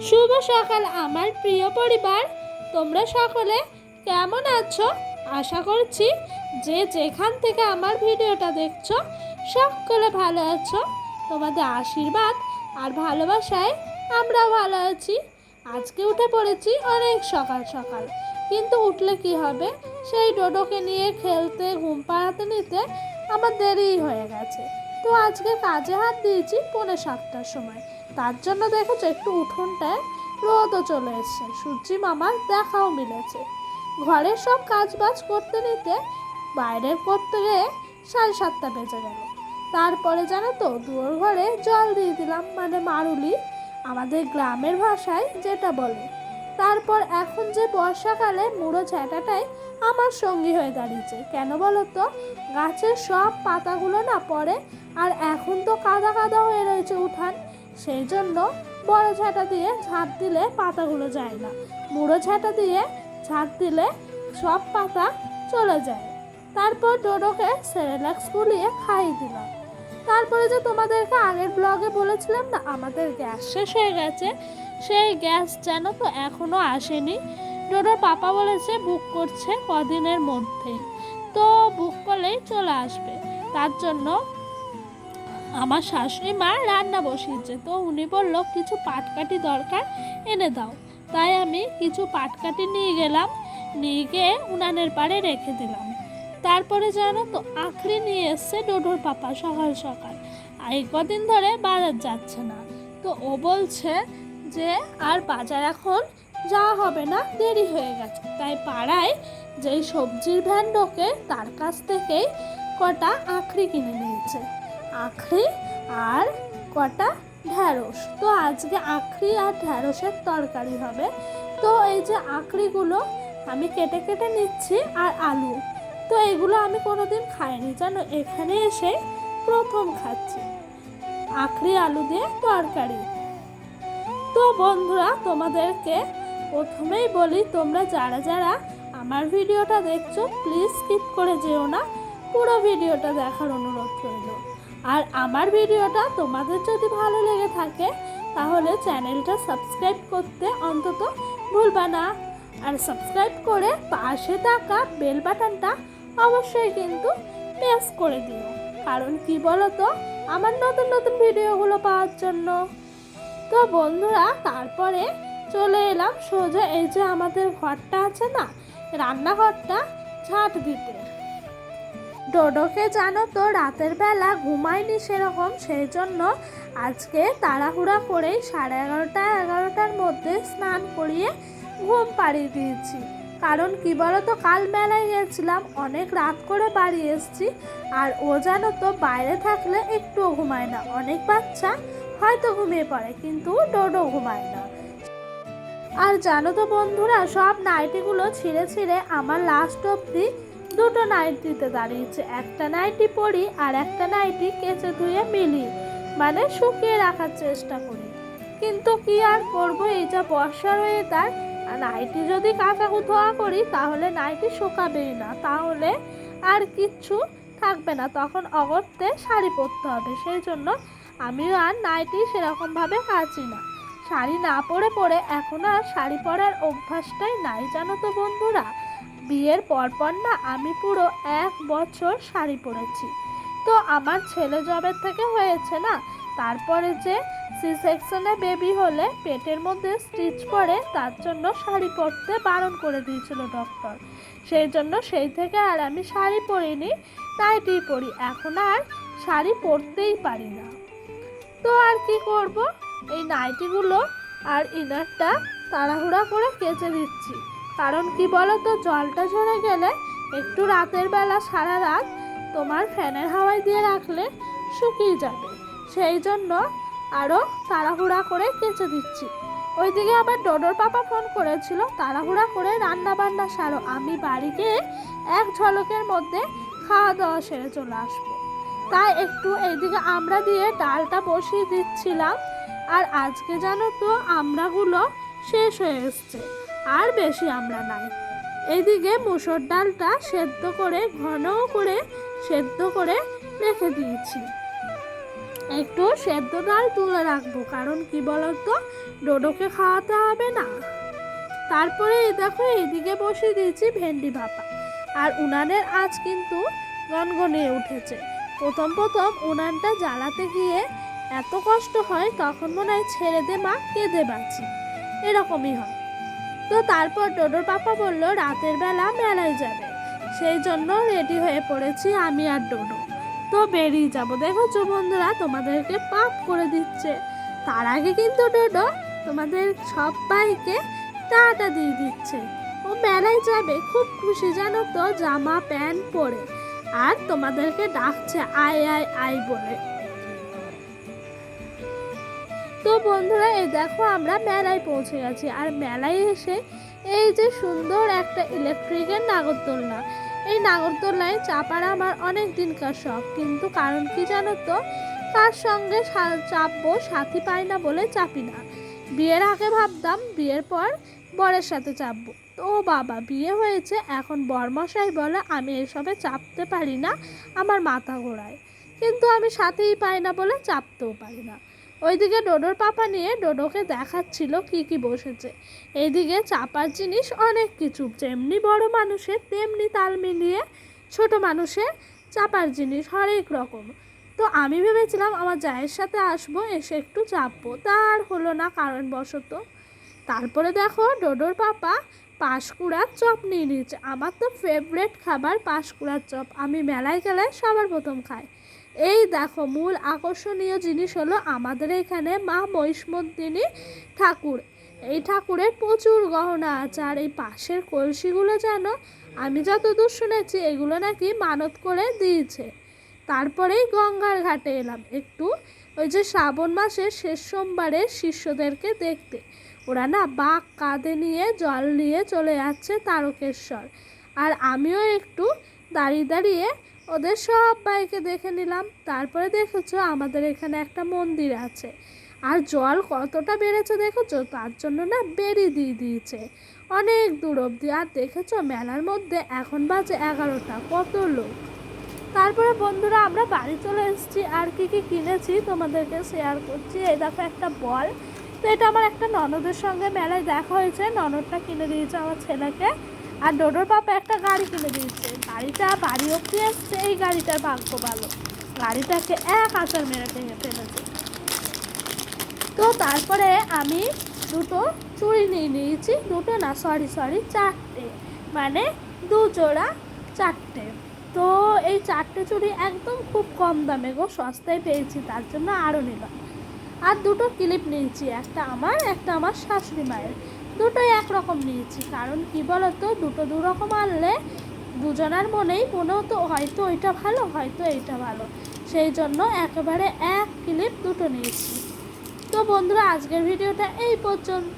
শুভ সকাল আমার প্রিয় পরিবার, তোমরা সকলে কেমন আছো? আশা করছি যে যেখান থেকে আমার ভিডিওটা দেখছো সকলে ভালো আছো। তোমাদের আশীর্বাদ আর ভালোবাসায় আমরাও ভালো আছি। আজকে উঠে পড়েছি অনেক সকাল সকাল, কিন্তু উঠলে কি হবে, সেই ডোডোকে নিয়ে খেলতে ঘুম পাড়াতে নিতে আমার দেরিই হয়ে গেছে। তো আজকে কাজে হাত দিয়েছি 6:45টার সময়। তার জন্য দেখেছো একটু উঠোনটায় রোদও চলে এসছে, সূর্যি মামার দেখাও মিলেছে। ঘরের সব কাজ বাজ করতে নিতে বাইরের করতে গিয়ে 7:30 বেজে গেল। তারপরে জানো তো দুয়ার ঘরে জল দিয়ে দিলাম, মানে মারুলি আমাদের গ্রামের ভাষায় যেটা বলে। তারপর এখন যে বর্ষাকালে মুড়ো ঝ্যাঁটাটাই আমার সঙ্গী হয়ে দাঁড়িয়েছে। কেন বলো তো, গাছের সব পাতাগুলো না পড়ে, আর এখন তো কাদা কাদা হয়ে রয়েছে উঠান, সেই জন্য বড় ঝাঁটা দিয়ে ঝাঁট দিলে পাতাগুলো যায় না, মুড়ো ঝাঁটা দিয়ে ঝাঁট দিলে সব পাতা চলে যায়। তারপর ডোডোকে সেরেলাক্স গুলিয়ে খাইয়ে দিলাম। তারপরে যে তোমাদেরকে আগের ব্লগে বলেছিলাম না আমাদের গ্যাস শেষ হয়ে গেছে, সেই গ্যাস যেন তো এখনও আসেনি। ডোডোর পাপা বলেছে বুক করছে কদিনের মধ্যে, তো বুক করলেই চলে আসবে। তার জন্য আমার শাশুড়ি মা রান্না বসিয়েছে, তো উনি বললো কিছু পাটকাঠি দরকার, এনে দাও। তাই আমি কিছু পাটকাঠি নিয়ে গেলাম, নিয়ে গিয়ে উনানের পাড়ে রেখে দিলাম। তারপরে জানো তো আখড়ি নিয়ে এসছে ডোডোর পাপা সকাল সকাল। এই কদিন ধরে বাজার যাচ্ছে না, তো ও বলছে যে আর বাজার এখন যাওয়া হবে না, দেরি হয়ে গেছে। তাই পাড়ায় যেই সবজির ভ্যান ঢোকে তার কাছ থেকেই কটা আখড়ি কিনে নিয়েছে, আখড়ি আর কটা ঢ্যাঁড়স। তো আজকে আখড়ি আর ঢ্যাঁড়সের তরকারি হবে। তো এই যে আখড়িগুলো আমি কেটে কেটে নিচ্ছি, আর আলু, তো এগুলো আমি কোনোদিন খাইনি জানো, এখানে এসে প্রথম খাচ্ছি আখড়ি আলু দিয়ে তরকারি। তো বন্ধুরা তোমাদেরকে প্রথমেই বলি, তোমরা যারা যারা আমার ভিডিওটা দেখছো প্লিজ স্কিপ করে যেও না, পুরো ভিডিওটা দেখার অনুরোধ রইল। আর আমার ভিডিওটা তোমাদের যদি ভালো লেগে থাকে তাহলে চ্যানেলটা সাবস্ক্রাইব করতে অন্তত ভুলবা না। আর সাবস্ক্রাইব করে পাশে থাকা বেল বাটনটা অবশ্যই কিন্তু প্রেস করে দিও, কারণ কি বলো তো, আমার নতুন নতুন ভিডিওগুলো পাওয়ার জন্য। তো বন্ধুরা তারপরে চলে এলাম সোজা এই যে আমাদের ঘরটা আছে না, রান্নাঘরটা ঝাঁট দিতে। ডোডোকে জানো তো রাতের বেলা ঘুমায়নি সেরকম, সেই জন্য আজকে তাড়াহুড়া করেই 11:30-11টার মধ্যে স্নান করিয়ে ঘুম পাড়িয়ে দিয়েছি। কারণ কি বলো তো, কাল মেলায় গেছিলাম, অনেক রাত করে বাড়ি এসেছি, আর ও জানো তো বাইরে থাকলে একটুও ঘুমায় না। অনেক বাচ্চা হয়তো ঘুমিয়ে পড়ে, কিন্তু ডোডো ঘুমায় না। আর জানো তো বন্ধুরা, সব নাইটিগুলো ছিঁড়ে ছিঁড়ে আমার লাস্ট অবধি দুটো নাইটিতে দাঁড়িয়েছে। একটা নাইটি পরি আর একটা নাইটি কেচে ধুয়ে মিলি, মানে শুকিয়ে রাখার চেষ্টা করি। কিন্তু কি আর করবো, এই যা বর্ষার ওয়েদার, নাইটি যদি কাচা ধোয়া করি তাহলে নাইটি শুকাবেই না, তাহলে আর কিচ্ছু থাকবে না, তখন অগত্যে শাড়ি পরতে হবে। সেই জন্য আমিও আর নাইটি সেরকমভাবে কাচি না। শাড়ি না পরে পরে এখন আর শাড়ি পরার অভ্যাসটাই নাই জানো তো বন্ধুরা। বিয়ের পরপর না আমি পুরো 1 বছর শাড়ি পরেছি। তো আমার ছেলে জবের থেকে হয়েছে না, তারপরে যে সি সেকশনে বেবি হলে পেটের মধ্যে স্টিচ পড়ে, তার জন্য শাড়ি পরতে বারণ করে দিয়েছিল ডক্টর। সেই জন্য সেই থেকে আর আমি শাড়ি পরিনি, নাইটি পরি। এখন আর শাড়ি পরতেই পারি না। তো আর কি করব, এই নাইটিগুলো আর ইনারটা তাড়াহুড়া করে কেচে দিচ্ছি। কারণ কি বলো তো, জলটা ঝরে গেলে একটু রাতের বেলা সারা রাত তোমার ফ্যানের হাওয়ায় দিয়ে রাখলে শুকিয়ে যাবে, সেই জন্য আরও তাড়াহুড়া করে কেচে দিচ্ছি। ওইদিকে আবার ডোডোর পাপা ফোন করেছিল, তাড়াহুড়া করে রান্না বান্না সারো, আমি বাড়ি গিয়ে এক ঝলকের মধ্যে খাওয়া দাওয়া সেরে চলে আসবো। তাই একটু এইদিকে আমড়া দিয়ে ডালটা বসিয়ে দিচ্ছিলাম। আর আজকে জানো তো আমড়াগুলো শেষ হয়ে এসছে, আর বেশি আমড়া নাই। এইদিকে মুসুর ডালটা সেদ্ধ করে ঘন করে সেদ্ধ করে রেখে দিয়েছি। একটু সেদ্ধ ডাল তুলে রাখবো, কারণ কি বলতো ডোডোকে খাওয়াতে হবে না। তারপরে এই দেখো এইদিকে বসিয়ে দিয়েছি ভেন্ডি ভাপা, আর উনানের আঁচ কিন্তু গনগনিয়ে উঠেছে। প্রথম প্রথম উনানটা জ্বালাতে গিয়ে এত কষ্ট হয়, তখন মনে হয় ছেড়ে দে মা, কেঁদে বাঁচি, এরকমই হয়। তো তারপর ডোডোর পাপা বললো রাতের বেলা মেলায় যাবে, সেই জন্য রেডি হয়ে পড়েছি আমি আর ডোডো। তো বেরিয়ে যাবো, দেখেছো বন্ধুরা তোমাদেরকে পাপ করে দিচ্ছে। তার আগে কিন্তু ডোডো তোমাদের সবাইকে টাটা দিয়ে দিচ্ছে। ও মেলায় যাবে, খুব খুশি জানো তো, জামা প্যান্ট পরে, আর তোমাদেরকে ডাকছে আয় আয় আয় বলে। তো বন্ধুরা এই দেখো আমরা মেলায় পৌঁছে গেছি, আর মেলায় এসে এই যে সুন্দর একটা ইলেকট্রিকের নাগরদোলনা, এই নাগরদোলনায় চাপার আমার অনেক দিনকার শখ, কিন্তু কারণ কি জানো তো, কার সঙ্গে চাপবো সাথী পাই না বলে চাপি না। বিয়ের আগে ভাবতাম বিয়ের পর বরের সাথে চাপবো, তো বাবা বিয়ে হয়েছে, এখন বরমশাই বলে আমি এসবে চাপতে পারি না, আমার মাথা ঘোরায়, কিন্তু আমি সাথেই পাই না বলে চাপতেও পারি না। ওইদিকে ডোডোর পাপা নিয়ে ডোডোকে দেখাচ্ছিল কি কি বসেছে। এইদিকে চাপার জিনিস অনেক কিছু, যেমনি বড় মানুষের তেমনি তাল মিলিয়ে ছোট মানুষের চাপার জিনিস হরেক রকম। তো আমি ভেবেছিলাম আমার জায়ের সাথে আসবো, এসে একটু চাপবো, তার হলো না কারণবশত। তারপরে দেখো ডোডোর পাপা পাঁশকুড়ার চপ নিয়ে নিয়েছে। আমার তো ফেভারেট খাবার পাঁশকুড়ার চপ, আমি মেলায় গেলে সবার প্রথম খাই। এই দেখো মূল আকর্ষণীয় জিনিস হলো আমাদের এখানে মা মহিষমর্দিনী ঠাকুর, এই ঠাকুরের প্রচুর গহনা আছে। আর এই পাশের কলসিগুলো যেন, আমি যতদূর শুনেছি এগুলো নাকি মানত করে দিয়েছে। তারপরেই গঙ্গার ঘাটে এলাম একটু, ওই যে শ্রাবণ মাসের শেষ সোমবারে শিষ্যদেরকে দেখতে। ওরা না বাঁক কাঁধে নিয়ে জল নিয়ে চলে যাচ্ছে তারকেশ্বর, আর আমিও একটু দাঁড়িয়ে দাঁড়িয়ে ওদের সবাইকে দেখে নিলাম। তারপরে দেখেছো আমাদের এখানে একটা মন্দির আছে, আর জল কতটা বেড়েছে দেখেছো, তার জন্য না বেরি দিয়ে দিয়েছে অনেক দূর অবধি। আর দেখেছো মেলার মধ্যে এখন বাজে 11টা, কত লোক। তারপরে বন্ধুরা আমরা বাড়ি চলে এসেছি, আর কি কি কিনেছি তোমাদেরকে শেয়ার করছি। এই দেখো একটা বল, তো এটা আমার একটা ননদের সঙ্গে মেলায় দেখা হয়েছে, ননদটা কিনে দিয়েছে আমার ছেলেকে। আর ডোডোর পাপা একটা গাড়ি কিনে দিয়েছে, গাড়িটা বাড়ি অবধি এসছে, এই গাড়িটার ভাগ্য ভালো, গাড়িটাকে এক আচার মেরে ভেঙে ফেলেছে। তো তারপরে আমি দুটো চুড়ি নিয়ে নিয়েছি, দুটো না সরি চারটে, মানে দু জোড়া চারটে। তো এই চারটে চুড়ি একদম খুব কম দামে গো, সস্তায় পেয়েছি, তার জন্য আরও নিলাম। আর দুটো ক্লিপ নিয়েছি, একটা আমার শাশুড়ি মায়ের, দুটোই একরকম নিয়েছি। কারণ কি বলতো, দুটো দু রকম আনলে দুজনার মনেই মনে হতো হয়তো ওইটা ভালো হয়তো এইটা ভালো, সেই জন্য একেবারে এক ক্লিপ দুটো নিয়েছি। তো বন্ধুরা আজকের ভিডিওটা এই পর্যন্ত।